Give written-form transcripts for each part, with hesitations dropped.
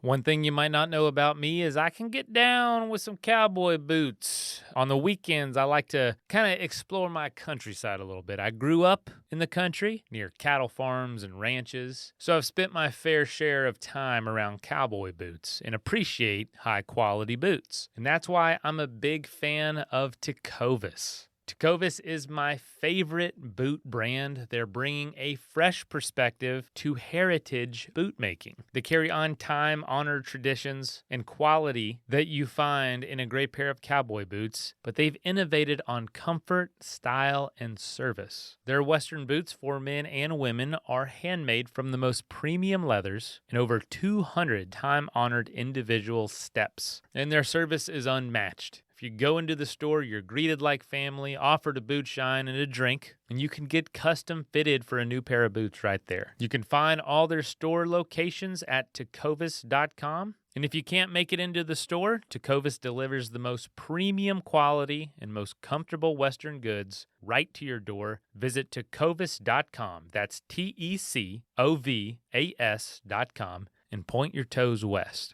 One thing you might not know about me is I can get down with some cowboy boots. On the weekends, I like to kind of explore my countryside a little bit. I grew up in the country near cattle farms and ranches, so I've spent my fair share of time around cowboy boots and appreciate high quality boots. And that's why I'm a big fan of Tecovas. Tecovas is my favorite boot brand. They're bringing a fresh perspective to heritage boot making. They carry on time-honored traditions and quality that you find in a great pair of cowboy boots, but they've innovated on comfort, style, and service. Their Western boots for men and women are handmade from the most premium leathers and over 200 time-honored individual steps. And their service is unmatched. If you go into the store, you're greeted like family, offered a boot shine and a drink, and you can get custom fitted for a new pair of boots right there. You can find all their store locations at tecovas.com. And if you can't make it into the store, Tecovas delivers the most premium quality and most comfortable Western goods right to your door. Visit tecovas.com. That's TECOVAS.com and point your toes west.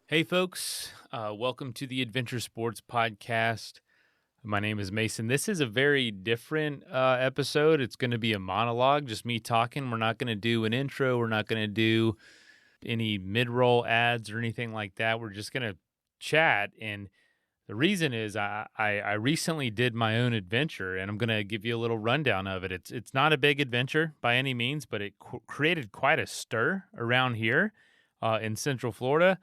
Hey folks, welcome to the Adventure Sports Podcast. My name is Mason. This is a very different episode. It's going to be a monologue, just me talking. We're not going to do an intro. We're not going to do any mid-roll ads or anything like that. We're just going to chat. And the reason is I recently did my own adventure, and I'm going to give you a little rundown of it. It's not a big adventure by any means, but it created quite a stir around here in Central Florida.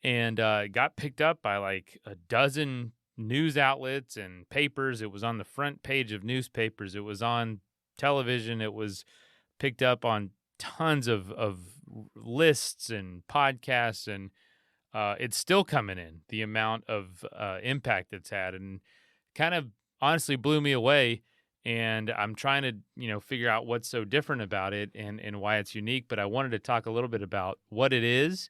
And got picked up by like a dozen news outlets and papers. It was on the front page of newspapers. It was on television. It was picked up on tons of lists and podcasts. And it's still coming in, the amount of impact it's had. And kind of honestly blew me away. And I'm trying to, figure out what's so different about it and why it's unique. But I wanted to talk a little bit about what it is,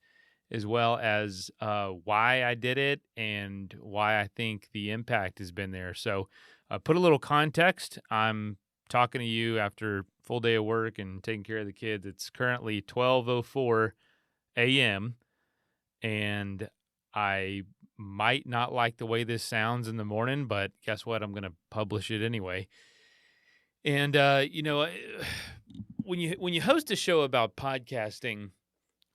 as well as why I did it and why I think the impact has been there. So put a little context. I'm talking to you after a full day of work and taking care of the kids. It's currently 12:04 a.m., and I might not like the way this sounds in the morning, but guess what? I'm going to publish it anyway. And, when you host a show about podcasting,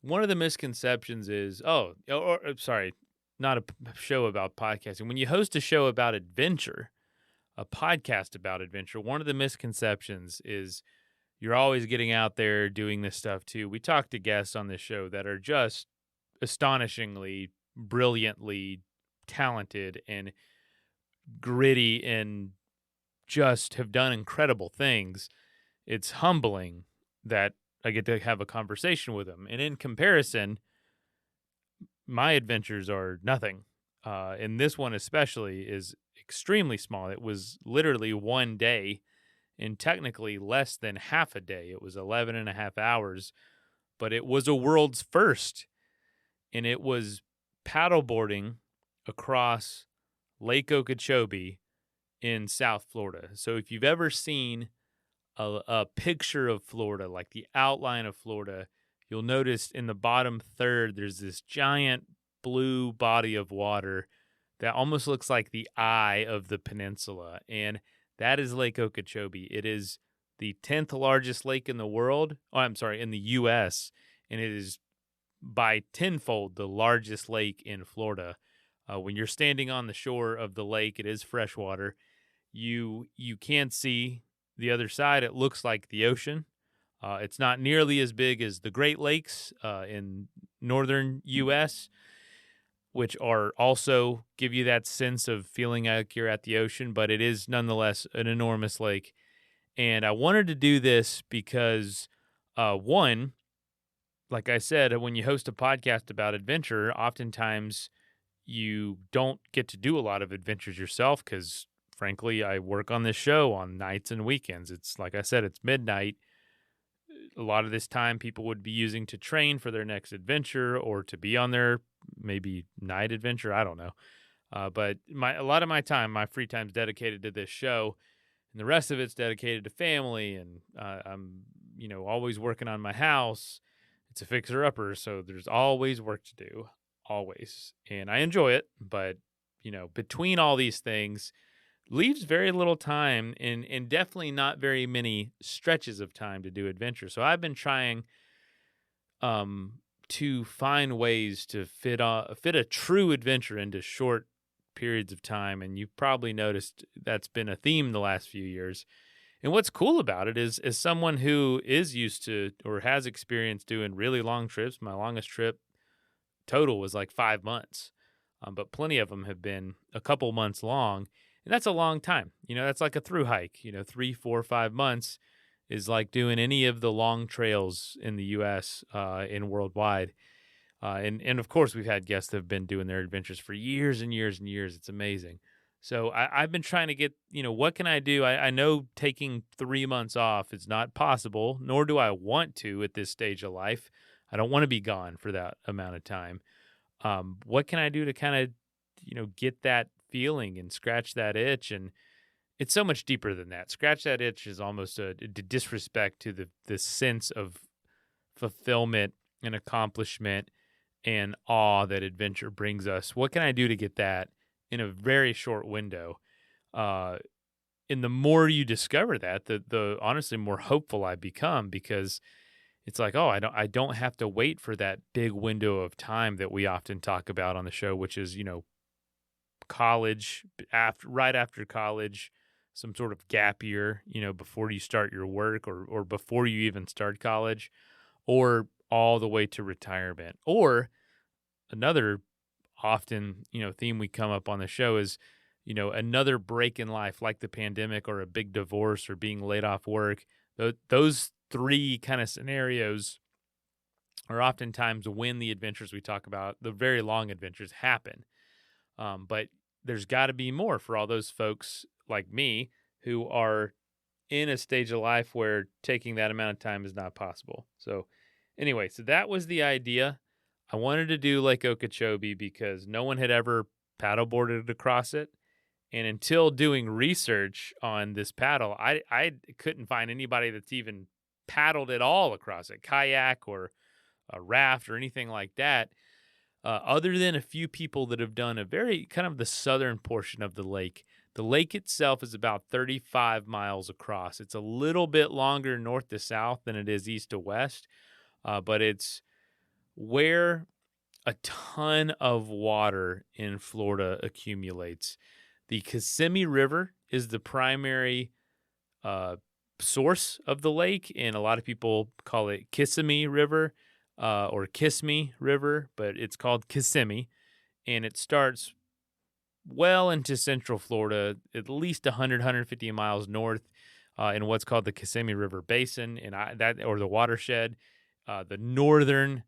one of the misconceptions is, not a show about podcasting. When you host a show about adventure, a podcast about adventure, one of the misconceptions is you're always getting out there doing this stuff too. We talk to guests on this show that are just astonishingly, brilliantly talented and gritty and just have done incredible things. It's humbling that I get to have a conversation with them. And in comparison, my adventures are nothing. And this one especially is extremely small. It was literally one day and technically less than half a day. It was 11 and a half hours, but it was a world's first. And it was paddleboarding across Lake Okeechobee in South Florida. So if you've ever seen a picture of Florida, like the outline of Florida, you'll notice in the bottom third, there's this giant blue body of water that almost looks like the eye of the peninsula. And that is Lake Okeechobee. It is the 10th largest lake in the world. In the U.S. And it is by tenfold the largest lake in Florida. When you're standing on the shore of the lake, it is freshwater. You can't see the other side. It looks like the ocean. It's not nearly as big as the Great Lakes in northern U.S., which are also give you that sense of feeling like you're at the ocean, but it is nonetheless an enormous lake. And I wanted to do this because, one, like I said, when you host a podcast about adventure, oftentimes you don't get to do a lot of adventures yourself because, frankly, I work on this show on nights and weekends. It's like I said, it's midnight. A lot of this time people would be using to train for their next adventure or to be on their maybe night adventure. I don't know. But a lot of my time, my free time is dedicated to this show, and the rest of it's dedicated to family. And I'm, always working on my house. it's a fixer-upper, so there's always work to do, always, and I enjoy it, but, between all these things, leaves very little time and definitely not very many stretches of time to do adventure. So I've been trying um to find ways to fit a true adventure into short periods of time, and you've probably noticed that's been a theme the last few years. And what's cool about it is, as someone who is used to or has experience doing really long trips, my longest trip total was like 5 months, but plenty of them have been a couple months long, and that's a long time. That's like a through hike. 3, 4, 5 months is like doing any of the long trails in the U.S. And worldwide. And of course, we've had guests that have been doing their adventures for years and years and years. It's amazing. So I've been trying to get, what can I do? I know taking 3 months off is not possible, nor do I want to at this stage of life. I don't want to be gone for that amount of time. What can I do to kind of, get that feeling and scratch that itch? And it's so much deeper than that. Scratch that itch is almost a disrespect to the sense of fulfillment and accomplishment and awe that adventure brings us. What can I do to get that in a very short window? And the more you discover that, the honestly more hopeful I become, because it's like, oh, I don't have to wait for that big window of time that we often talk about on the show, which is, college, right after college, some sort of gap year, before you start your work, or before you even start college, or all the way to retirement. Or another often, theme we come up on the show is, another break in life, like the pandemic or a big divorce or being laid off work. Those three kind of scenarios are oftentimes when the adventures we talk about, the very long adventures, happen. But there's got to be more for all those folks like me who are in a stage of life where taking that amount of time is not possible. So anyway, so that was the idea. I wanted to do Lake Okeechobee because no one had ever paddleboarded across it. And until doing research on this paddle, I couldn't find anybody that's even paddled at all across it, kayak or a raft or anything like that, other than a few people that have done a very kind of the southern portion of the lake. The lake itself is about 35 miles across. It's a little bit longer north to south than it is east to west, but it's where a ton of water in Florida accumulates. The Kissimmee River is the primary source of the lake, and a lot of people call it Kissimmee River or Kissimmee River, but it's called Kissimmee, and it starts well into central Florida, at least 150 miles north in what's called the Kissimmee River Basin, and or the watershed, the northern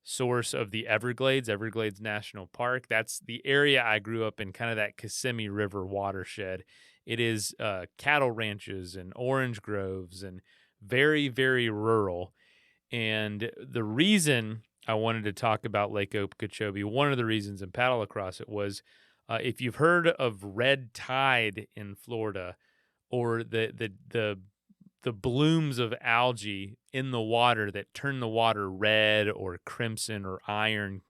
source of the Everglades National Park. That's the area I grew up in, kind of that Kissimmee River watershed. It is cattle ranches and orange groves and very, very rural. And the reason I wanted to talk about Lake Okeechobee, one of the reasons, and paddle across it, was if you've heard of red tide in Florida, or the blooms of algae in the water that turn the water red or crimson or iron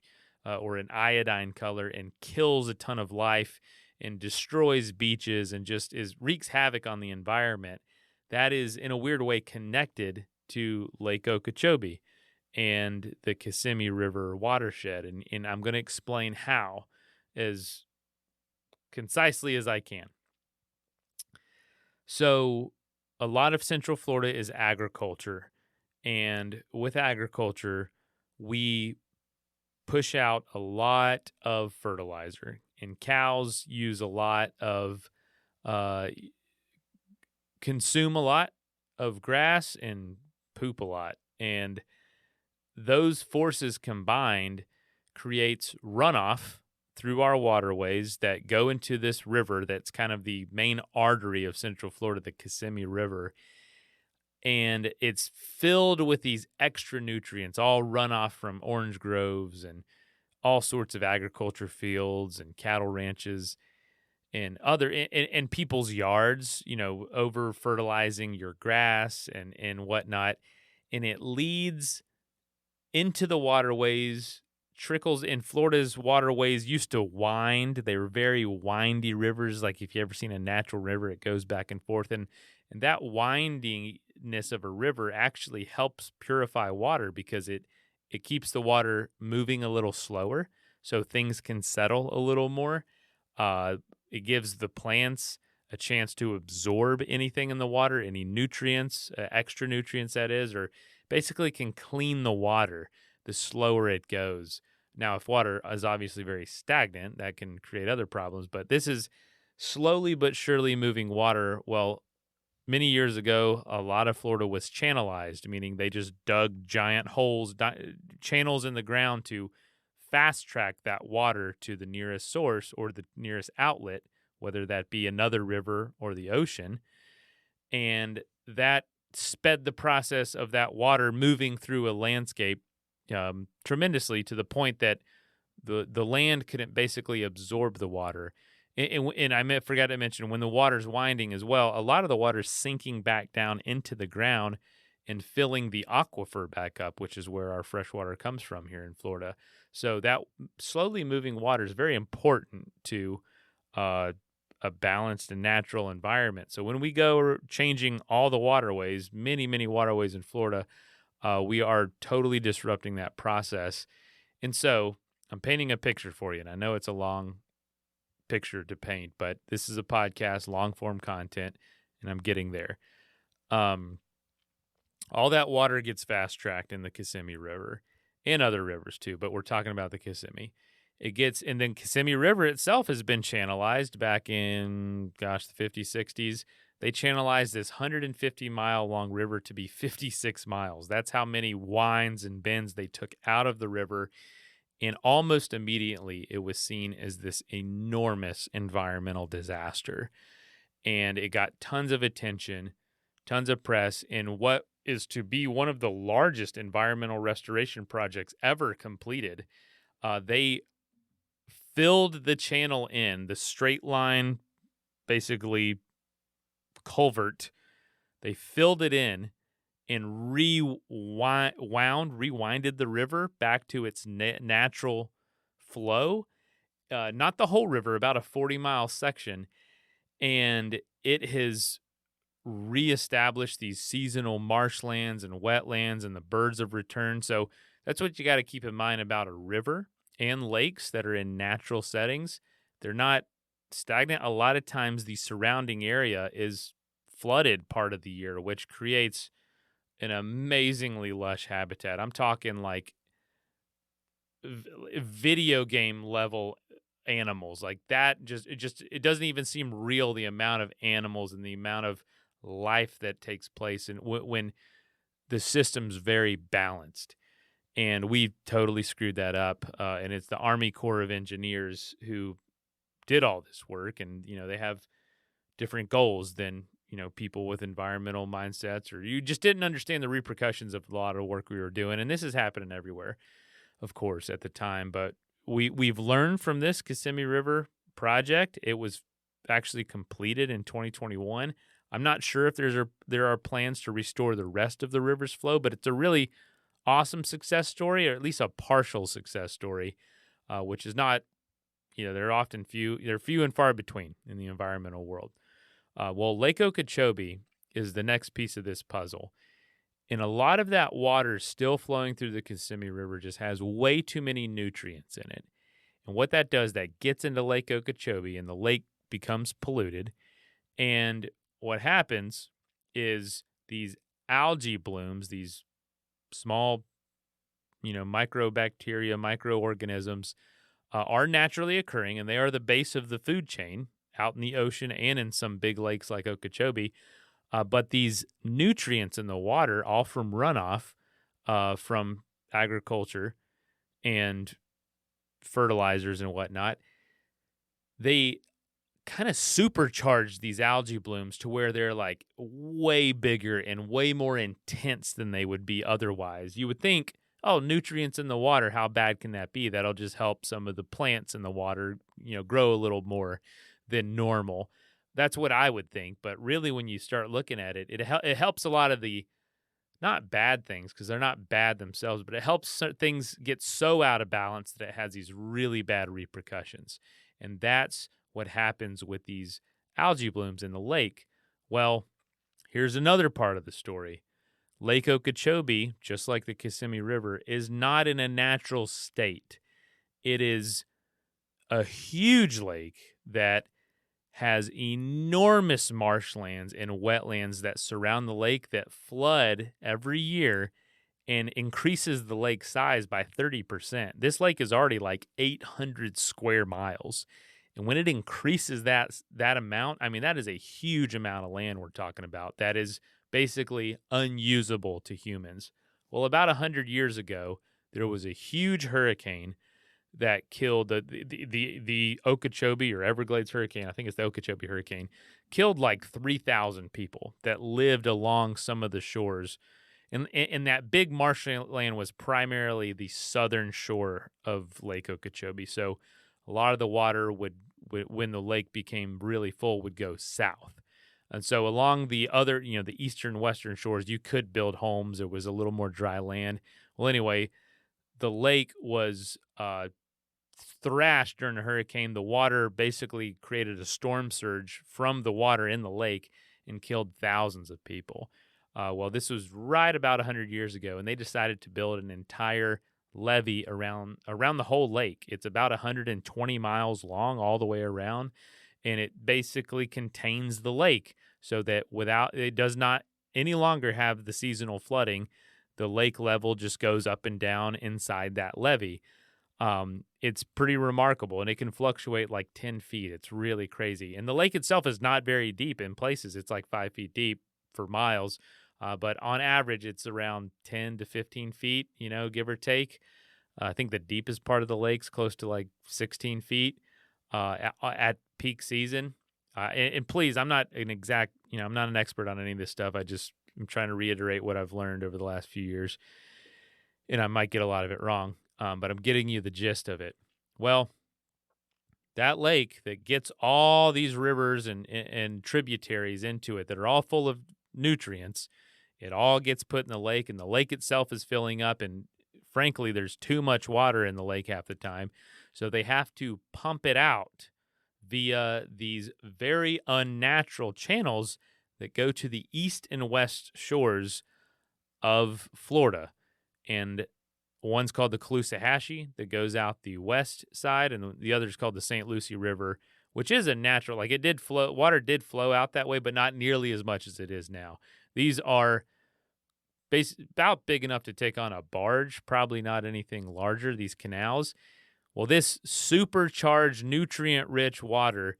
or an iodine color and kills a ton of life and destroys beaches and just wreaks havoc on the environment, that is in a weird way connected to Lake Okeechobee and the Kissimmee River watershed. And I'm going to explain how as concisely as I can. So a lot of Central Florida is agriculture, and with agriculture, we push out a lot of fertilizer, and cows use a lot of, consume a lot of grass and poop a lot, and those forces combined creates runoff through our waterways that go into this river that's kind of the main artery of Central Florida, the Kissimmee River. And it's filled with these extra nutrients, all runoff from orange groves and all sorts of agriculture fields and cattle ranches and other and people's yards, over fertilizing your grass and whatnot. And it leads into the waterways, trickles in. Florida's waterways used to wind. They were very windy rivers. Like if you ever seen a natural river, it goes back and forth. And that windingness of a river actually helps purify water because it keeps the water moving a little slower so things can settle a little more. It gives the plants a chance to absorb anything in the water, any nutrients, extra nutrients that is, or basically can clean the water the slower it goes. Now, if water is obviously very stagnant, that can create other problems, but this is slowly but surely moving water. Well, many years ago, a lot of Florida was channelized, meaning they just dug giant holes, channels in the ground to fast track that water to the nearest source or the nearest outlet, whether that be another river or the ocean. And that sped the process of that water moving through a landscape tremendously, to the point that the land couldn't basically absorb the water. And I forgot to mention, when the water's winding as well, a lot of the water's sinking back down into the ground and filling the aquifer back up, which is where our fresh water comes from here in Florida. So that slowly moving water is very important to a balanced and natural environment. So when we go changing all the waterways, many, many waterways in Florida, we are totally disrupting that process. And so I'm painting a picture for you, and I know it's a long picture to paint, but this is a podcast, long form content, and I'm getting there. All that water gets fast tracked in the Kissimmee River and other rivers too, but we're talking about the Kissimmee. And then Kissimmee River itself has been channelized back in, the 50s, 60s. They channelized this 150-mile long river to be 56 miles. That's how many winds and bends they took out of the river. And almost immediately, it was seen as this enormous environmental disaster. And it got tons of attention, tons of press, in what is to be one of the largest environmental restoration projects ever completed. They filled the channel in, the straight line, basically culvert. They filled it in and rewinded the river back to its natural flow. Not the whole river, about a 40-mile section. And it has reestablished these seasonal marshlands and wetlands, and the birds have returned. So that's what you got to keep in mind about a river and lakes that are in natural settings. They're not stagnant. A lot of times the surrounding area is flooded part of the year, which creates an amazingly lush habitat. I'm talking like video game level animals like that. It doesn't even seem real, the amount of animals and the amount of life that takes place, and when the system's very balanced. And we totally screwed that up. And it's the Army Corps of Engineers who did all this work, and they have different goals than people with environmental mindsets, or you just didn't understand the repercussions of a lot of work we were doing. And this is happening everywhere, of course, at the time. But we've learned from this Kissimmee River project. It was actually completed in 2021. I'm not sure if there are plans to restore the rest of the river's flow, but it's a really awesome success story, or at least a partial success story, which is not, they're often few and far between in the environmental world. Well, Lake Okeechobee is the next piece of this puzzle. And a lot of that water still flowing through the Kissimmee River just has way too many nutrients in it. And what that does, that gets into Lake Okeechobee, and the lake becomes polluted. And what happens is these algae blooms, these small, microbacteria, microorganisms, are naturally occurring, and they are the base of the food chain out in the ocean and in some big lakes like Okeechobee. But these nutrients in the water, all from runoff from agriculture and fertilizers and whatnot, they kind of supercharge these algae blooms to where they're like way bigger and way more intense than they would be otherwise. You would think, oh, nutrients in the water, how bad can that be? That'll just help some of the plants in the water, grow a little more than normal. That's what I would think. But really, when you start looking at it, it helps a lot of the not bad things because they're not bad themselves, but it helps things get so out of balance that it has these really bad repercussions. And that's what happens with these algae blooms in the lake. Well, here's another part of the story. Lake Okeechobee, just like the Kissimmee River, is not in a natural state. It is a huge lake that has enormous marshlands and wetlands that surround the lake that flood every year and increases the lake size by 30%. This lake is already like 800 square miles. And when it increases that amount, I mean, that is a huge amount of land we're talking about. That is basically unusable to humans. Well, about 100 years ago, there was a huge hurricane that killed the Okeechobee or Everglades hurricane. I think it's the Okeechobee hurricane. Killed like 3,000 people that lived along some of the shores. And that big marshland was primarily the southern shore of Lake Okeechobee. So a lot of the water would when the lake became really full, would go south. And so along the other, the eastern, western shores, you could build homes. There was a little more dry land. Well, anyway, the lake was thrashed during a hurricane. The water basically created a storm surge from the water in the lake and killed thousands of people. Well, this was right about 100 years ago, and they decided to build an entire levee around the whole lake. It's about 120 miles long all the way around, and it basically contains the lake so that it does not any longer have the seasonal flooding. The lake level just goes up and down inside that levee. It's pretty remarkable, and it can fluctuate like 10 feet. It's really crazy. And the lake itself is not very deep. In places, it's like 5 feet deep for miles. But on average, it's around 10 to 15 feet, give or take. I think the deepest part of the lake's close to like 16 feet at peak season. And please, I'm not an expert on any of this stuff. I'm trying to reiterate what I've learned over the last few years, and I might get a lot of it wrong. But I'm getting you the gist of it. Well, that lake that gets all these rivers and tributaries into it that are all full of nutrients, it all gets put in the lake, and the lake itself is filling up. And frankly, there's too much water in the lake half the time. So they have to pump it out via these very unnatural channels that go to the east and west shores of Florida. And one's called the Caloosahatchee that goes out the west side, and the other is called the St. Lucie River, which is a natural, water did flow out that way, but not nearly as much as it is now. These are about big enough to take on a barge, probably not anything larger, these canals. Well, this supercharged, nutrient-rich water,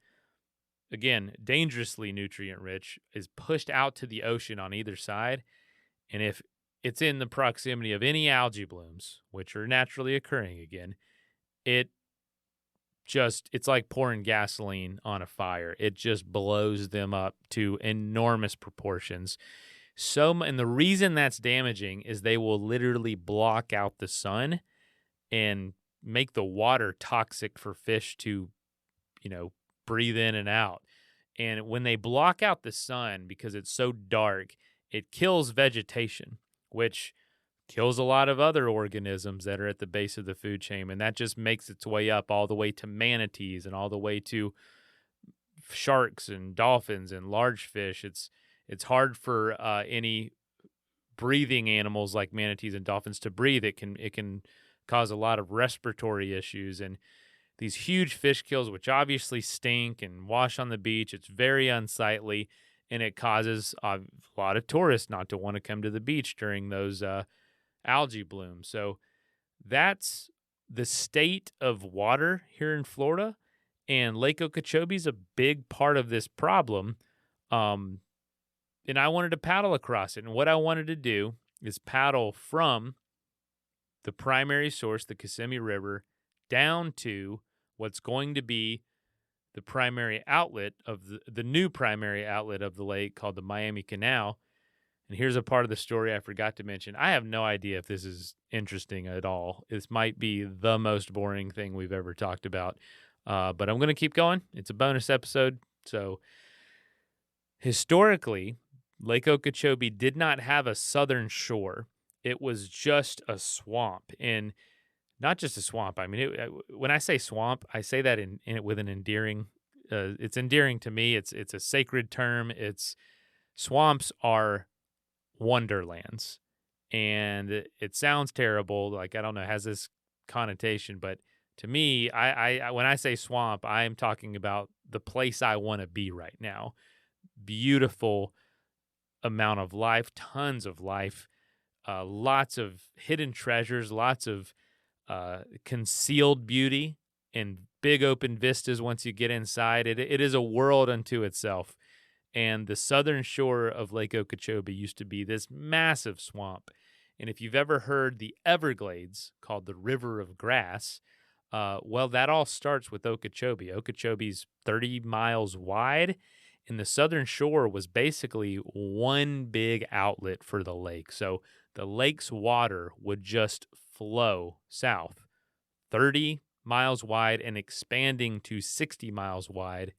again, dangerously nutrient-rich, is pushed out to the ocean on either side, and if it's in the proximity of any algae blooms, which are naturally occurring again, it's like pouring gasoline on a fire. It just blows them up to enormous proportions. And the reason that's damaging is they will literally block out the sun and make the water toxic for fish to, breathe in and out. And when they block out the sun, because it's so dark, it kills vegetation, which kills a lot of other organisms that are at the base of the food chain. And that just makes its way up all the way to manatees and all the way to sharks and dolphins and large fish. It's hard for any breathing animals like manatees and dolphins to breathe. It can cause a lot of respiratory issues. And these huge fish kills, which obviously stink and wash on the beach, it's very unsightly. And it causes a lot of tourists not to want to come to the beach during those algae blooms. So that's the state of water here in Florida. And Lake Okeechobee is a big part of this problem. And I wanted to paddle across it. And what I wanted to do is paddle from the primary source, the Kissimmee River, down to what's going to be the primary outlet of the new primary outlet of the lake called the Miami Canal. And here's a part of the story I forgot to mention. I have no idea if this is interesting at all. This might be the most boring thing we've ever talked about. But I'm going to keep going. It's a bonus episode. So historically, Lake Okeechobee did not have a southern shore. It was just a swamp, and not just a swamp. I mean, when I say swamp, I say that in with an endearing. It's endearing to me. It's a sacred term. It's swamps are wonderlands, and it sounds terrible. Like I don't know, it has this connotation, but to me, when I say swamp, I am talking about the place I want to be right now. Beautiful amount of life, tons of life, lots of hidden treasures, lots of concealed beauty, and big open vistas once you get inside. It is a world unto itself. And the southern shore of Lake Okeechobee used to be this massive swamp. And if you've ever heard the Everglades called the River of Grass, well, that all starts with Okeechobee. Okeechobee's 30 miles wide, and the southern shore was basically one big outlet for the lake. So the lake's water would just flow south, 30 miles wide and expanding to 60 miles wide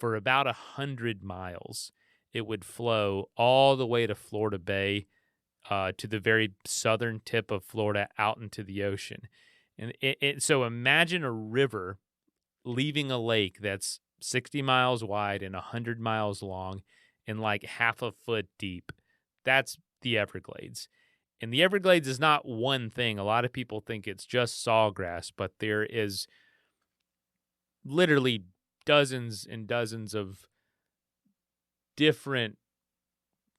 for about 100 miles. It would flow all the way to Florida Bay, to the very southern tip of Florida out into the ocean. And so imagine a river leaving a lake that's 60 miles wide and 100 miles long and like half a foot deep. That's the Everglades. And the Everglades is not one thing. A lot of people think it's just sawgrass, but there is literally dozens and dozens of different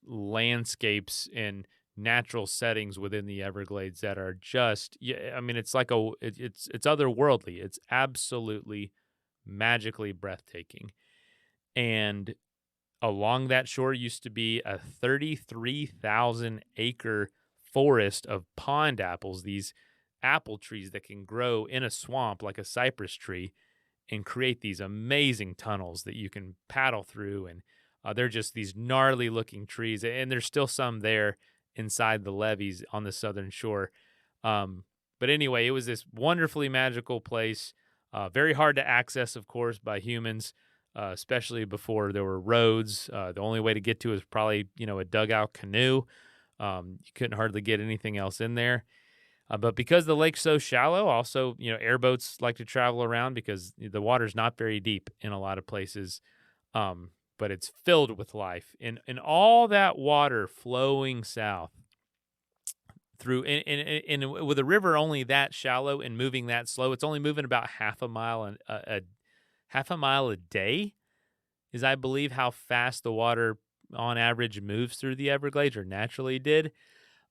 landscapes and natural settings within the Everglades that are just, yeah, I mean, it's like it's otherworldly. It's absolutely magically breathtaking. And along that shore used to be a 33,000 acre forest of pond apples, these apple trees that can grow in a swamp like a cypress tree and create these amazing tunnels that you can paddle through. And they're just these gnarly looking trees. And there's still some there inside the levees on the southern shore. But anyway, it was this wonderfully magical place, very hard to access, of course, by humans, especially before there were roads. The only way to get to it was probably, a dugout canoe. You couldn't hardly get anything else in there. But because the lake's so shallow, also, airboats like to travel around because the water's not very deep in a lot of places. But it's filled with life. And all that water flowing south through, and with a river only that shallow and moving that slow, it's only moving about half a mile a day is, I believe, how fast the water on average moves through the Everglades, or naturally did.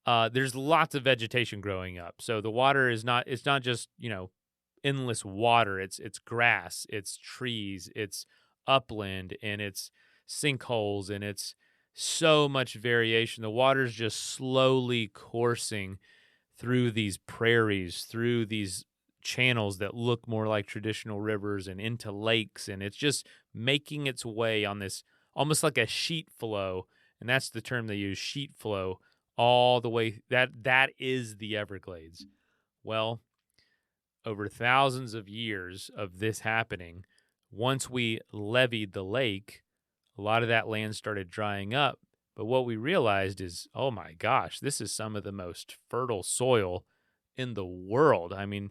There's lots of vegetation growing up. So the water it's not just, endless water. It's grass, it's trees, it's upland, and it's sinkholes, and it's so much variation. The water's just slowly coursing through these prairies, through these channels that look more like traditional rivers and into lakes, and it's just making its way on this almost like a sheet flow, and that's the term they use, sheet flow, all the way. That is the Everglades. Well, over thousands of years of this happening, once we leveed the lake, a lot of that land started drying up. But what we realized is, oh my gosh, this is some of the most fertile soil in the world. I mean,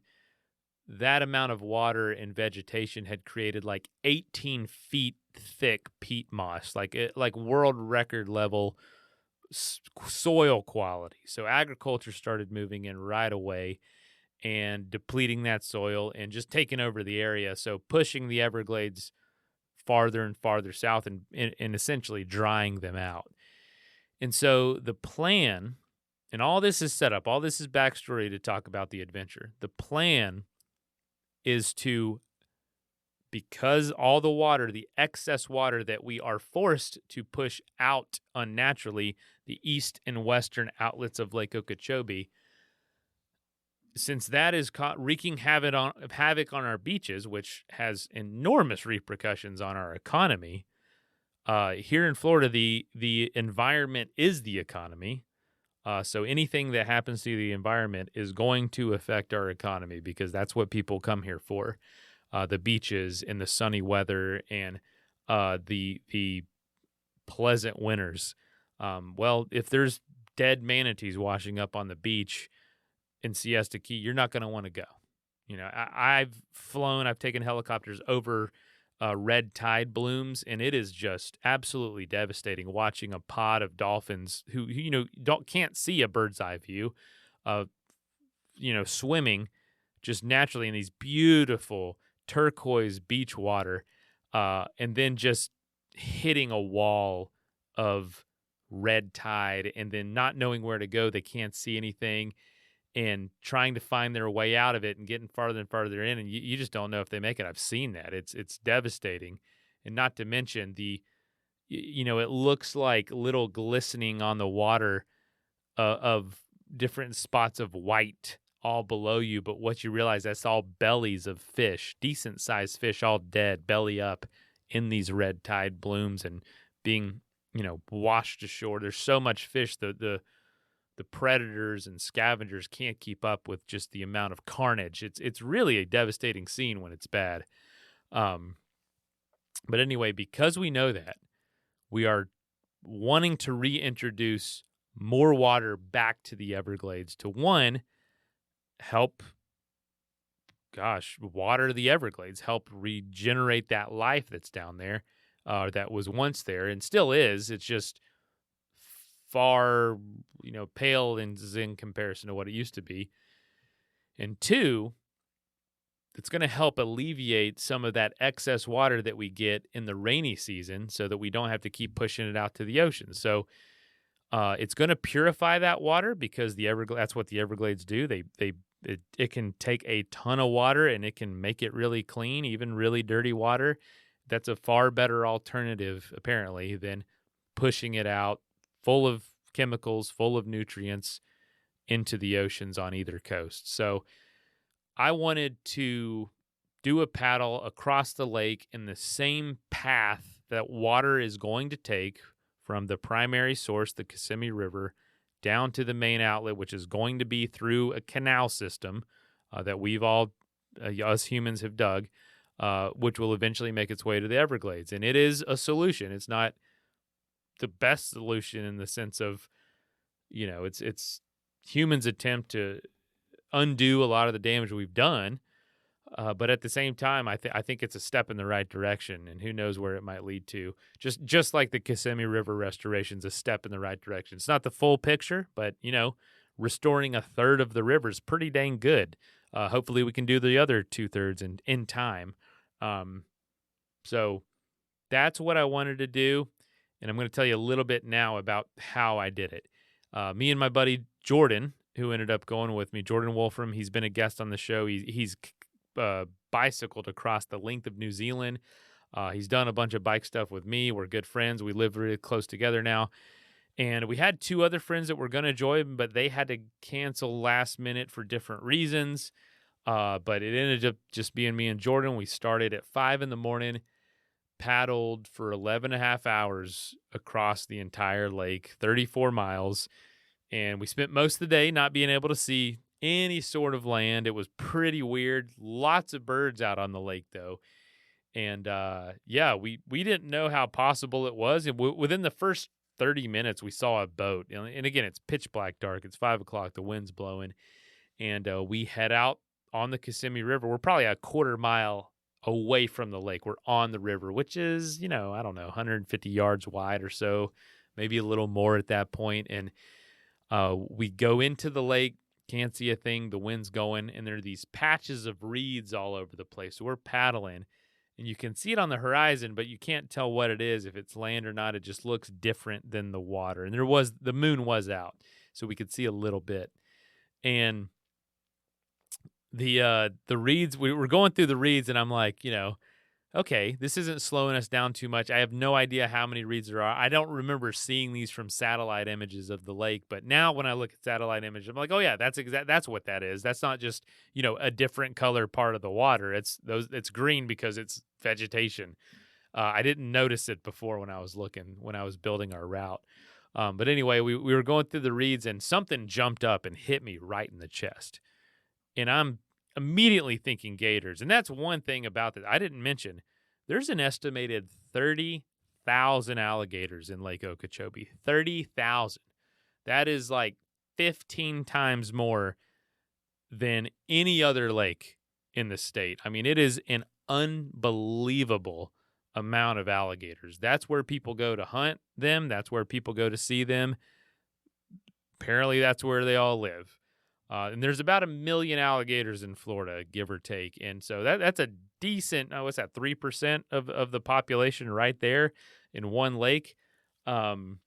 that amount of water and vegetation had created like 18 feet thick peat moss, like world record level soil quality. So agriculture started moving in right away and depleting that soil and just taking over the area. So pushing the Everglades farther and farther south and essentially drying them out. And so the plan, and all this is set up, all this is backstory to talk about the adventure. The plan is to, because all the water, the excess water that we are forced to push out unnaturally, the east and western outlets of Lake Okeechobee, since that is wreaking havoc on our beaches, which has enormous repercussions on our economy, here in Florida, the environment is the economy. So anything that happens to the environment is going to affect our economy because that's what people come here for. The beaches and the sunny weather and the pleasant winters. Well, if there's dead manatees washing up on the beach in Siesta Key, you're not going to want to go. I've taken helicopters over red tide blooms, and it is just absolutely devastating watching a pod of dolphins who can't see a bird's eye view, swimming just naturally in these beautiful turquoise beach water, and then just hitting a wall of red tide, and then not knowing where to go. They can't see anything, and trying to find their way out of it and getting farther and farther in, and you just don't know if they make it. I've seen that. It's devastating. And not to mention it looks like little glistening on the water of different spots of white all below you, but what you realize, that's all bellies of fish, decent sized fish, all dead, belly up in these red tide blooms and being, washed ashore. There's so much fish, the predators and scavengers can't keep up with just the amount of carnage. It's really a devastating scene when it's bad. But anyway, because we know that, we are wanting to reintroduce more water back to the Everglades to, one, help water the Everglades, help regenerate that life that's down there, that was once there and still is. It's just far, pale in comparison to what it used to be. And two, it's going to help alleviate some of that excess water that we get in the rainy season so that we don't have to keep pushing it out to the ocean. So it's going to purify that water because that's what the Everglades do. It can take a ton of water and it can make it really clean, even really dirty water. That's a far better alternative, apparently, than pushing it out full of chemicals, full of nutrients into the oceans on either coast. So I wanted to do a paddle across the lake in the same path that water is going to take from the primary source, the Kissimmee River, down to the main outlet, which is going to be through a canal system that we've all, us humans, have dug, which will eventually make its way to the Everglades. And it is a solution. It's not the best solution in the sense of, it's humans' attempt to undo a lot of the damage we've done. But at the same time, I think it's a step in the right direction, and who knows where it might lead to. Just like the Kissimmee River restoration is a step in the right direction. It's not the full picture, but, restoring a third of the river is pretty dang good. Hopefully we can do the other 2/3 in time. So that's what I wanted to do, and I'm going to tell you a little bit now about how I did it. Me and my buddy Jordon, who ended up going with me, Jordon Wolfram, he's been a guest on the show. He's bicycled across the length of New Zealand. He's done a bunch of bike stuff with me. We're good friends. We live really close together now. And we had two other friends that were going to join, but they had to cancel last minute for different reasons. But it ended up just being me and Jordon. We started at 5 a.m, paddled for 11 and a half hours across the entire lake, 34 miles. And we spent most of the day not being able to see any sort of land. It was pretty weird. Lots of birds out on the lake, though. And we didn't know how possible it was. And within the first 30 minutes, we saw a boat. And again, it's pitch black dark. It's 5 o'clock. The wind's blowing. And we head out on the Kissimmee River. We're probably a quarter mile away from the lake. We're on the river, which is, 150 yards wide or so, maybe a little more at that point. And we go into the lake, can't see a thing. The wind's going, and there are these patches of reeds all over the place. So we're paddling, and you can see it on the horizon, but you can't tell what it is, if it's land or not. It just looks different than the water. And the moon was out, so we could see a little bit. And the reeds, we were going through the reeds, and I'm like, okay, this isn't slowing us down too much. I have no idea how many reeds there are. I don't remember seeing these from satellite images of the lake, but now when I look at satellite images, I'm like, oh yeah, that's what that is. That's not just, a different color part of the water. It's green because it's vegetation. I didn't notice it before when I was building our route. But anyway, we were going through the reeds, and something jumped up and hit me right in the chest. And I'm immediately thinking gators. And that's one thing about this I didn't mention. There's an estimated 30,000 alligators in Lake Okeechobee. 30,000. That is like 15 times more than any other lake in the state. I mean, it is an unbelievable amount of alligators. That's where people go to hunt them. That's where people go to see them. Apparently, that's where they all live. And there's about 1 million alligators in Florida, give or take. And so that's a decent, what's that, 3% of the population right there in one lake. There's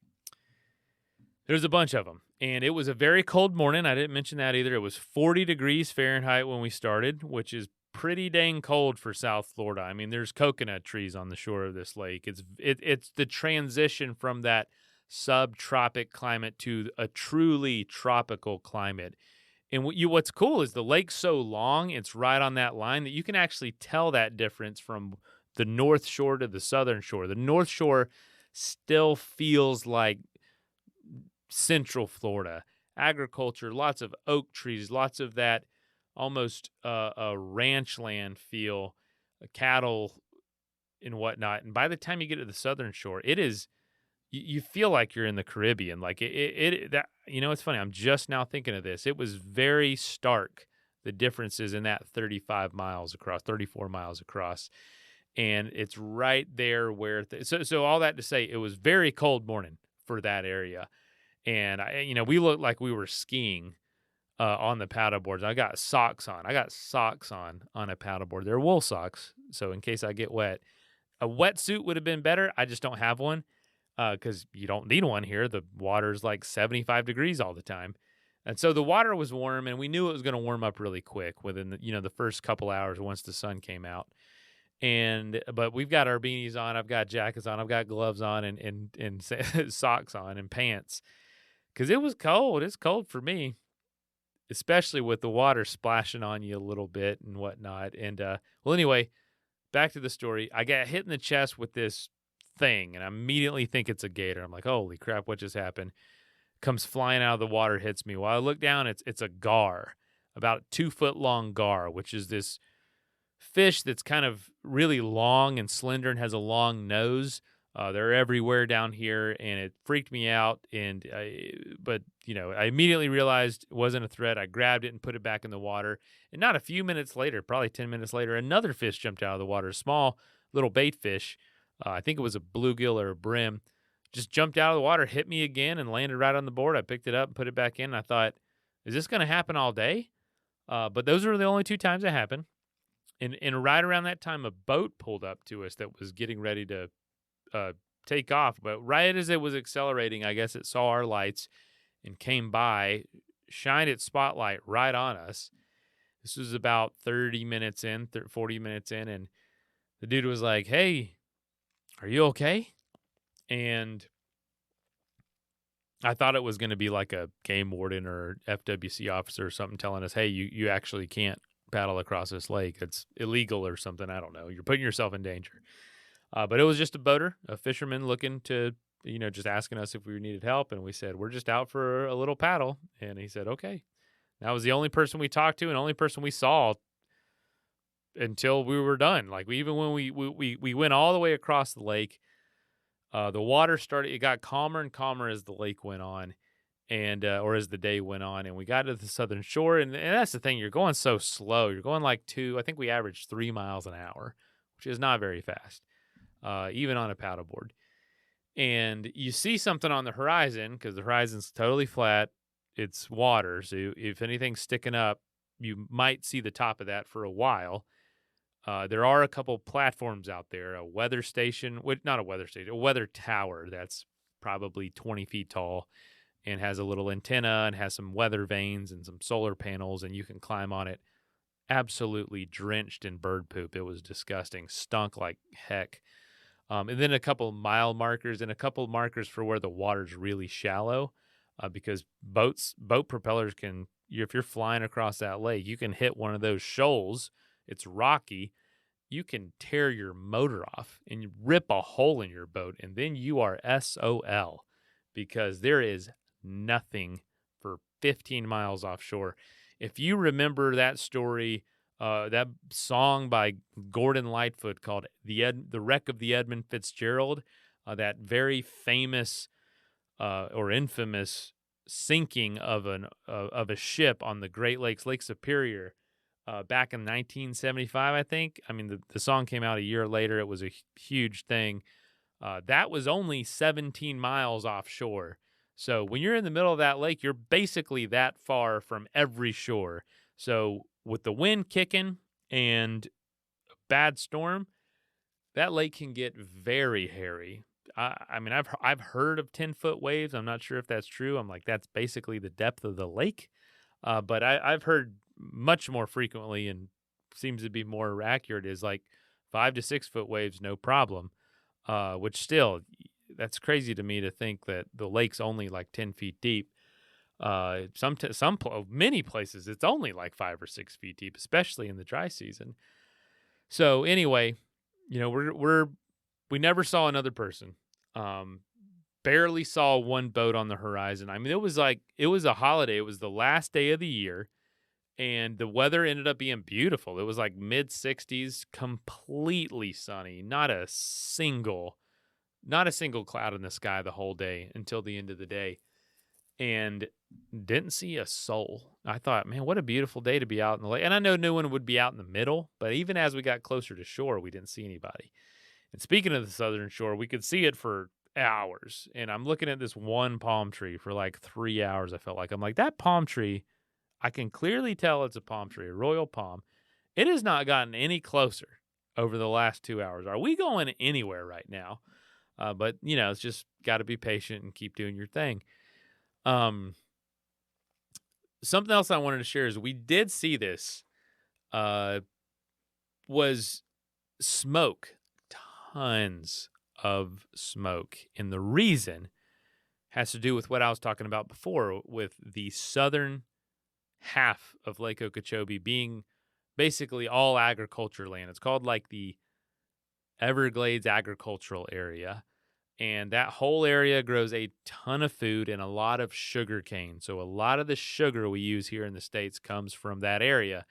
a bunch of them. And it was a very cold morning. I didn't mention that either. It was 40 degrees Fahrenheit when we started, which is pretty dang cold for South Florida. I mean, there's coconut trees on the shore of this lake. It's the transition from that subtropic climate to a truly tropical climate. And what's cool is the lake's so long, it's right on that line that you can actually tell that difference from the North Shore to the Southern Shore. The North Shore still feels like Central Florida. Agriculture, lots of oak trees, lots of that almost a ranch land feel, cattle and whatnot. And by the time you get to the Southern Shore, it is, you feel like you're in the Caribbean. Like that, it's funny. I'm just now thinking of this. It was very stark, the differences in that 34 miles across. And it's right there where, so all that to say, it was very cold morning for that area. And we looked like we were skiing on the paddleboards. I got socks on. On a paddleboard. They're wool socks, so in case I get wet. A wetsuit would have been better. I just don't have one because you don't need one here. The water's like 75 degrees all the time. And so the water was warm, and we knew it was going to warm up really quick within the first couple hours once the sun came out. But we've got our beanies on. I've got jackets on. I've got gloves on and socks on and pants. Because it was cold. It's cold for me, especially with the water splashing on you a little bit and whatnot. And, anyway, back to the story. I got hit in the chest with this thing, and I immediately think it's a gator. I'm like, holy crap, what just happened? Comes flying out of the water, hits me. While I look down, it's a gar, about a 2-foot-long gar, which is this fish that's kind of really long and slender and has a long nose. They're everywhere down here, and it freaked me out. But I immediately realized it wasn't a threat. I grabbed it and put it back in the water. And not a few minutes later, probably 10 minutes later, another fish jumped out of the water, a small little bait fish. I think it was a bluegill or a brim. Just jumped out of the water, hit me again, and landed right on the board. I picked it up and put it back in. And I thought, is this going to happen all day? But those were the only 2 times it happened. And right around that time, a boat pulled up to us that was getting ready to take off, but right as it was accelerating, I guess it saw our lights and came by, shined its spotlight right on us. This was about 40 minutes in, and the dude was like, "Hey, are you okay?" And I thought it was going to be like a game warden or FWC officer or something telling us, "Hey, you actually can't paddle across this lake. It's illegal or something. I don't know. You're putting yourself in danger." But it was just a boater, a fisherman looking to, just asking us if we needed help. And we said, we're just out for a little paddle. And he said, okay. That was the only person we talked to and only person we saw until we were done. Like even when we went all the way across the lake, the water started, it got calmer and calmer as the lake went on or as the day went on. And we got to the Southern Shore. And that's the thing. You're going so slow. You're going like I think we averaged 3 miles an hour, which is not very fast. Even on a paddleboard. And you see something on the horizon because the horizon's totally flat. It's water. So if anything's sticking up, you might see the top of that for a while. There are a couple platforms out there, a weather tower that's probably 20 feet tall and has a little antenna and has some weather vanes and some solar panels, and you can climb on it. Absolutely drenched in bird poop. It was disgusting. Stunk like heck. And then a couple mile markers and a couple markers for where the water's really shallow, because boat propellers if you're flying across that lake, you can hit one of those shoals. It's rocky. You can tear your motor off and you rip a hole in your boat, and then you are SOL because there is nothing for 15 miles offshore. If you remember that story, that song by Gordon Lightfoot called "The Wreck of the Edmund Fitzgerald," that very famous or infamous sinking of a ship on the Great Lakes, Lake Superior, back in 1975, I think. I mean, the song came out a year later. It was a huge thing. That was only 17 miles offshore. So when you're in the middle of that lake, you're basically that far from every shore. So with the wind kicking and a bad storm, that lake can get very hairy. I mean, I've heard of 10-foot waves. I'm not sure if that's true. I'm like, that's basically the depth of the lake. But I've heard much more frequently, and seems to be more accurate, is like 5 to 6 foot waves, no problem. Which still, that's crazy to me to think that the lake's only like 10 feet deep. Many places it's only like 5 or 6 feet deep, especially in the dry season. So anyway, we never saw another person. Barely saw one boat on the horizon. I mean, it was a holiday. It was the last day of the year, and the weather ended up being beautiful. It was like mid 60s, completely sunny. Not a single cloud in the sky the whole day until the end of the day, and didn't see a soul. I thought, man, what a beautiful day to be out in the lake. And I know no one would be out in the middle, but even as we got closer to shore, we didn't see anybody. And speaking of the southern shore, we could see it for hours. And I'm looking at this one palm tree for like 3 hours. I'm like, that palm tree, I can clearly tell it's a palm tree, a royal palm. It has not gotten any closer over the last 2 hours. Are we going anywhere right now? But it's just got to be patient and keep doing your thing. Something else I wanted to share is we did see this, was smoke, tons of smoke. And the reason has to do with what I was talking about before, with the southern half of Lake Okeechobee being basically all agriculture land. It's called like the Everglades agricultural area. And that whole area grows a ton of food and a lot of sugar cane. So a lot of the sugar we use here in the States comes from that area.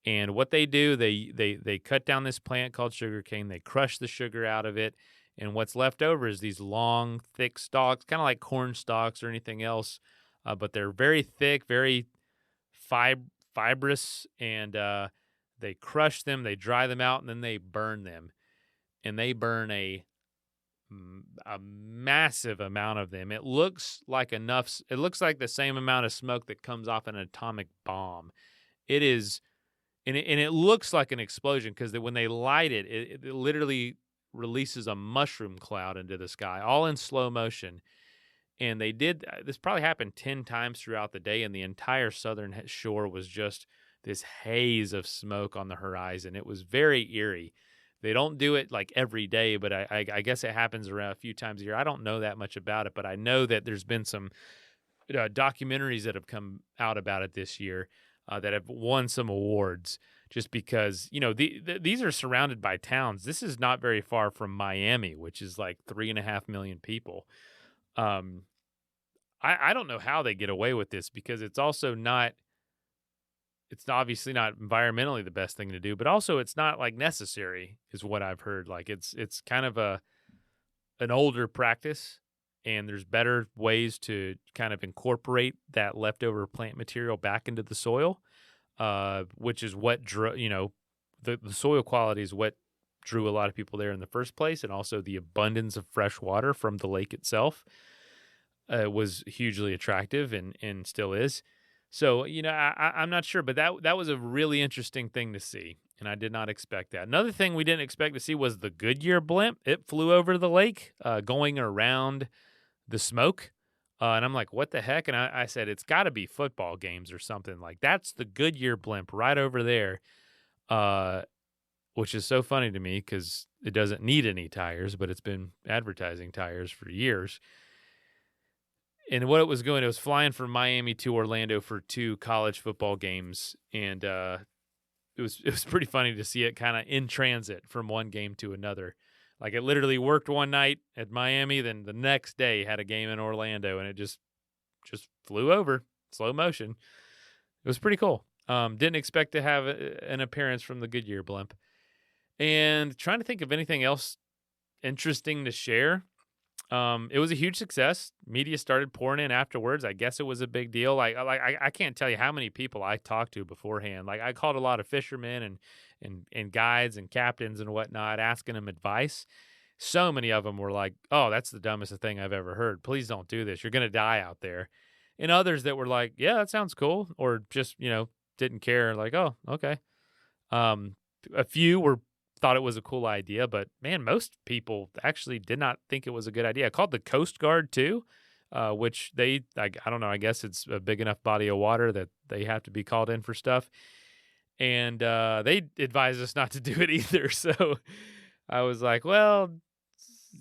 And what they do, they cut down this plant called sugar cane. They crush the sugar out of it. And what's left over is these long, thick stalks, kind of like corn stalks or anything else. But they're very thick, very fibrous. And they crush them, they dry them out, and then they burn them. And they burn a massive amount of them. It looks like the same amount of smoke that comes off an atomic bomb. It is, and it looks like an explosion because when they light it, it literally releases a mushroom cloud into the sky, all in slow motion. And this probably happened 10 times throughout the day, and the entire southern shore was just this haze of smoke on the horizon. It was very eerie. They don't do it like every day, but I guess it happens around a few times a year. I don't know that much about it, but I know that there's been some documentaries that have come out about it this year that have won some awards just because, these are surrounded by towns. This is not very far from Miami, which is like 3.5 million people. I don't know how they get away with this because it's obviously not environmentally the best thing to do, but also it's not like necessary is what I've heard. Like it's kind of an older practice, and there's better ways to kind of incorporate that leftover plant material back into the soil, which is what the soil quality is what drew a lot of people there in the first place. And also the abundance of fresh water from the lake itself was hugely attractive and still is. So, I'm not sure, but that was a really interesting thing to see, and I did not expect that. Another thing we didn't expect to see was the Goodyear blimp. It flew over the lake, going around the smoke, and I'm like, what the heck? And I said, it's got to be football games or something. Like, that's the Goodyear blimp right over there, which is so funny to me because it doesn't need any tires, but it's been advertising tires for years. And what it was flying from Miami to Orlando for 2 college football games, and it was pretty funny to see it kind of in transit from one game to another. Like it literally worked one night at Miami, then the next day had a game in Orlando, and it just flew over slow motion. It was pretty cool. Didn't expect to have an appearance from the Goodyear blimp, and trying to think of anything else interesting to share. It was a huge success. Media started pouring in afterwards. I guess it was a big deal. I can't tell you how many people I talked to beforehand. Like I called a lot of fishermen and guides and captains and whatnot, asking them advice. So many of them were like, "Oh, that's the dumbest thing I've ever heard. Please don't do this. You're gonna die out there." And others that were like, "Yeah, that sounds cool," or just didn't care. Like, "Oh, okay." Um, a few were thought it was a cool idea, but man, most people actually did not think it was a good idea. I called the Coast Guard too, which they like. I don't know. I guess it's a big enough body of water that they have to be called in for stuff, and they advised us not to do it either. So I was like, well,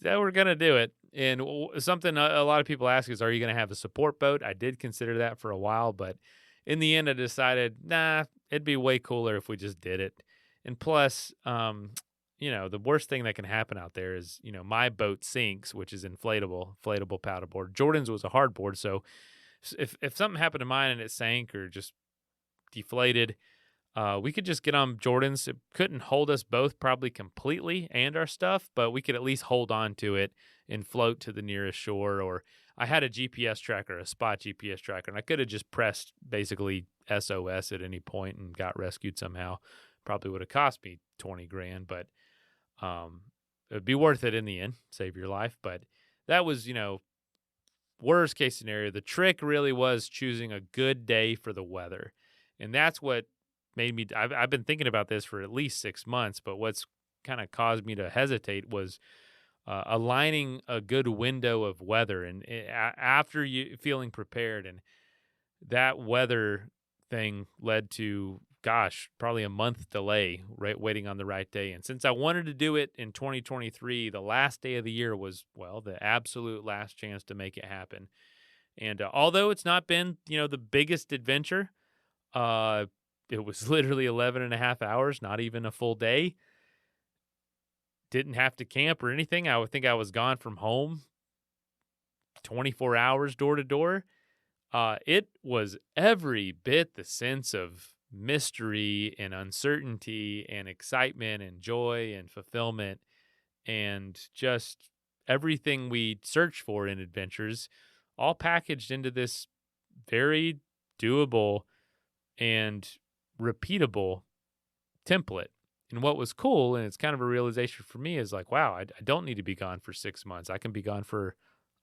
yeah, we're gonna do it. And something a lot of people ask is, are you gonna have a support boat? I did consider that for a while, but in the end, I decided, nah, it'd be way cooler if we just did it. And plus, the worst thing that can happen out there is, my boat sinks, which is inflatable paddleboard. Jordan's was a hardboard, so if something happened to mine and it sank or just deflated, we could just get on Jordan's. It couldn't hold us both probably completely and our stuff, but we could at least hold on to it and float to the nearest shore. Or I had a GPS tracker, a spot GPS tracker, and I could have just pressed basically SOS at any point and got rescued somehow. Probably would have cost me 20 grand, but it'd be worth it in the end, save your life. But that was, worst case scenario. The trick really was choosing a good day for the weather. And that's what made me, I've been thinking about this for at least 6 months, but what's kind of caused me to hesitate was aligning a good window of weather and after you feeling prepared. And that weather thing led to, gosh, probably a month delay, right, waiting on the right day. And since I wanted to do it in 2023, the last day of the year was, well, the absolute last chance to make it happen. And although it's not been, the biggest adventure, it was literally 11 and a half hours, not even a full day. Didn't have to camp or anything. I would think I was gone from home 24 hours door to door. It was every bit the sense of mystery and uncertainty and excitement and joy and fulfillment and just everything we search for in adventures, all packaged into this very doable and repeatable template. And what was cool, and it's kind of a realization for me, is like, wow, I don't need to be gone for 6 months. I can be gone for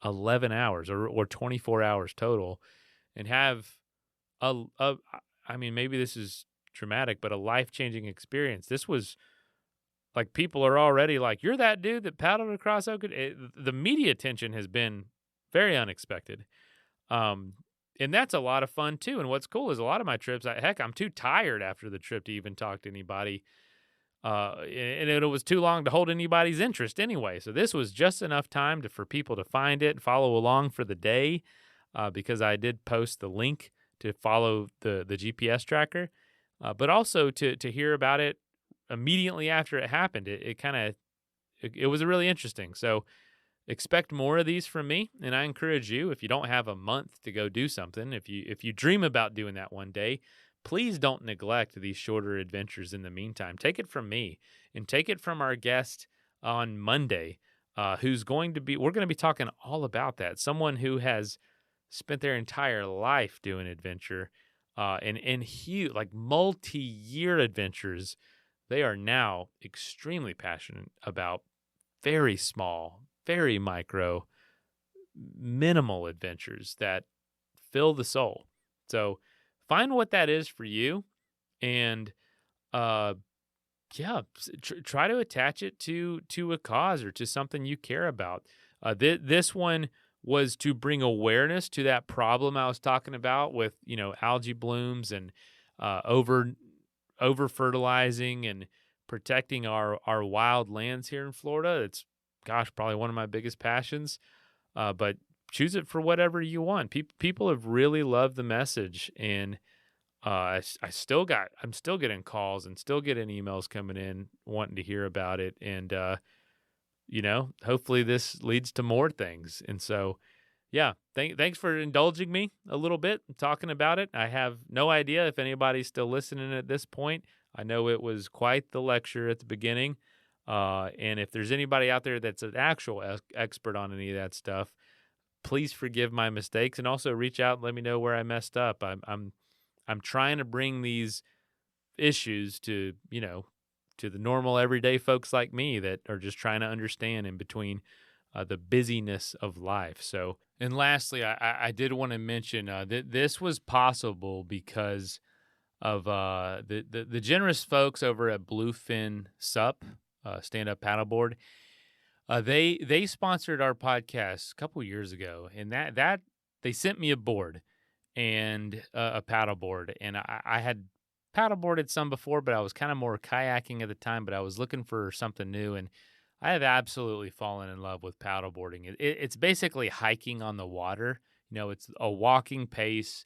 11 hours or 24 hours total and have I mean, maybe this is dramatic, but a life-changing experience. This was like, people are already like, you're that dude that paddled across Okeechobee. The media attention has been very unexpected. And that's a lot of fun too. And what's cool is a lot of my trips, I'm too tired after the trip to even talk to anybody. And it was too long to hold anybody's interest anyway. So this was just enough time for people to find it and follow along for the day, because I did post the link to follow the GPS tracker, but also to hear about it immediately after it happened. It was really interesting. So expect more of these from me, and I encourage you, if you don't have a month to go do something, if you dream about doing that one day, please don't neglect these shorter adventures in the meantime. Take it from me and take it from our guest on Monday, we're going to be talking all about that. Someone who has spent their entire life doing adventure, and huge, like multi-year adventures. They are now extremely passionate about very small, very micro, minimal adventures that fill the soul. So find what that is for you, and try to attach it to a cause or to something you care about. This one was to bring awareness to that problem I was talking about with algae blooms and over fertilizing and protecting our wild lands here in Florida. It's, gosh, probably one of my biggest passions. But choose it for whatever you want. People have really loved the message, and I'm still getting calls and still getting emails coming in wanting to hear about it. And hopefully this leads to more things. And so, yeah, thanks for indulging me a little bit talking about it. I have no idea if anybody's still listening at this point. I know it was quite the lecture at the beginning, And if there's anybody out there that's an actual expert on any of that stuff, please forgive my mistakes and also reach out and let me know where I messed up. I'm trying to bring these issues to, to the normal everyday folks like me that are just trying to understand in between the busyness of life. So, and lastly, I did want to mention that this was possible because of the generous folks over at Bluefin Sup, stand up paddleboard. They sponsored our podcast a couple years ago, and that they sent me a board and a paddleboard, and I had paddleboarded some before, but I was kind of more kayaking at the time. But I was looking for something new, and I have absolutely fallen in love with paddleboarding. It's basically hiking on the water. It's a walking pace.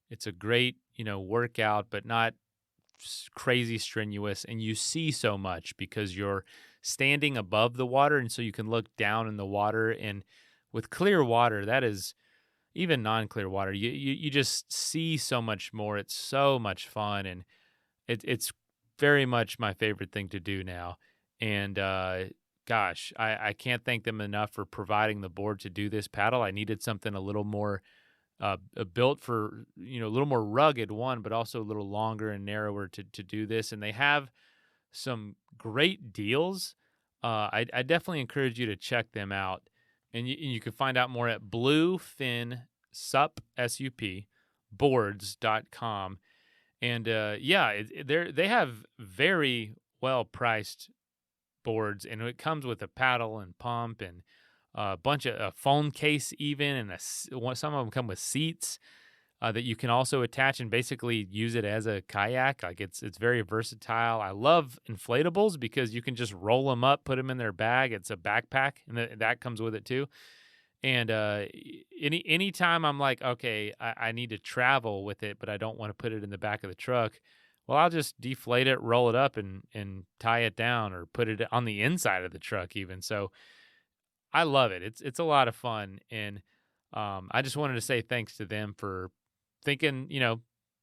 It's a great workout, but not crazy strenuous, and you see so much because you're standing above the water, and so you can look down in the water. And with clear water, that is even non-clear water, you just see so much more. It's so much fun, and it's very much my favorite thing to do now. And gosh, I can't thank them enough for providing the board to do this paddle. I needed something a little more built for, a little more rugged one, but also a little longer and narrower to do this. And they have some great deals. I definitely encourage you to check them out. And you can find out more at bluefin sup, S-U-P, boards.com. And they have very well priced boards, and it comes with a paddle and pump and a bunch of a phone case even, and some of them come with seats that you can also attach and basically use it as a kayak. Like it's very versatile. I love inflatables because you can just roll them up, put them in their bag. It's a backpack, and that comes with it too. And anytime I'm like, okay, I need to travel with it, but I don't want to put it in the back of the truck. Well, I'll just deflate it, roll it up, and tie it down, or put it on the inside of the truck even. So I love it. It's a lot of fun, and I just wanted to say thanks to them for thinking,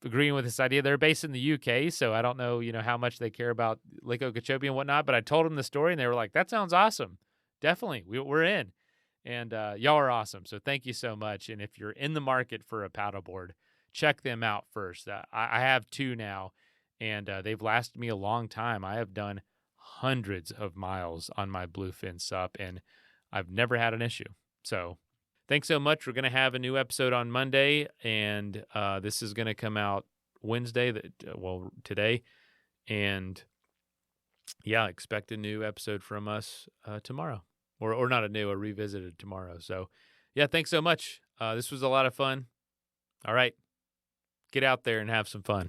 agreeing with this idea. They're based in the UK, so I don't know, how much they care about Lake Okeechobee and whatnot. But I told them the story, and they were like, "That sounds awesome. Definitely, we're in." And y'all are awesome. So thank you so much. And if you're in the market for a paddleboard, check them out first. I have two now, and they've lasted me a long time. I have done hundreds of miles on my Bluefin Sup, and I've never had an issue. So thanks so much. We're going to have a new episode on Monday, and this is going to come out Wednesday, today. And yeah, expect a new episode from us tomorrow. Or not a revisited tomorrow. So yeah, thanks so much. This was a lot of fun. All right, get out there and have some fun.